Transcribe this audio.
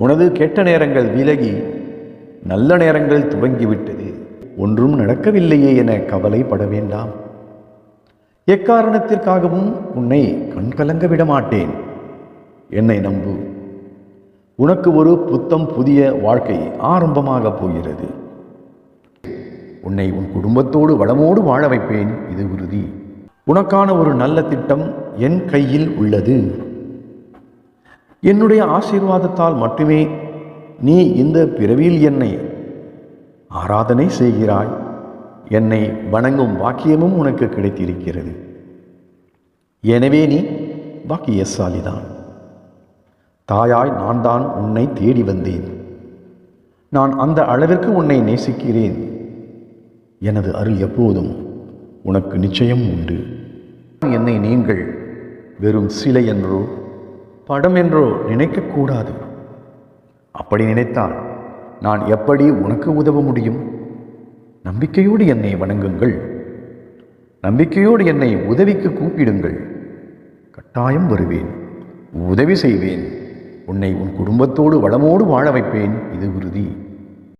உனது கெட்ட நேரங்கள் விலகி நல்ல நேரங்கள் துவங்கிவிட்டது. ஒன்றும் நடக்கவில்லையே என கவலைப்பட வேண்டாம். எக்காரணத்திற்காகவும் உன்னை கண்கலங்க விட மாட்டேன். என்னை நம்பு. உனக்கு ஒரு புத்தம் புதிய வாழ்க்கை ஆரம்பமாக போகிறது. உன்னை உன் குடும்பத்தோடு வளமோடு வாழ வைப்பேன், இது உறுதி. உனக்கான ஒரு நல்ல திட்டம் என் கையில் உள்ளது. என்னுடைய ஆசீர்வாதத்தால் மட்டுமே நீ இந்த பிறவியில் என்னை ஆராதனை செய்கிறாய். என்னை வணங்கும் பாக்கியமும் உனக்கு கிடைத்திருக்கிறது. எனவே நீ பாக்கியசாலிதான். தாயாய் நான் தான் உன்னை தேடி வந்தேன். நான் அந்த அளவிற்கு உன்னை நேசிக்கிறேன். எனது அருள் எப்போதும் உனக்கு நிச்சயம் உண்டு. என்னை நீங்கள் வெறும் சிலை என்றோ படம் என்றோ நினைக்கக்கூடாது. அப்படி நினைத்தால் நான் எப்படி உனக்கு உதவ முடியும்? நம்பிக்கையோடு என்னை வணங்குங்கள். நம்பிக்கையோடு என்னை உதவிக்கு கூப்பிடுங்கள். கட்டாயம் வருவேன், உதவி செய்வேன். உன்னை உன் குடும்பத்தோடு வளமோடு வாழ வைப்பேன், இது உறுதி.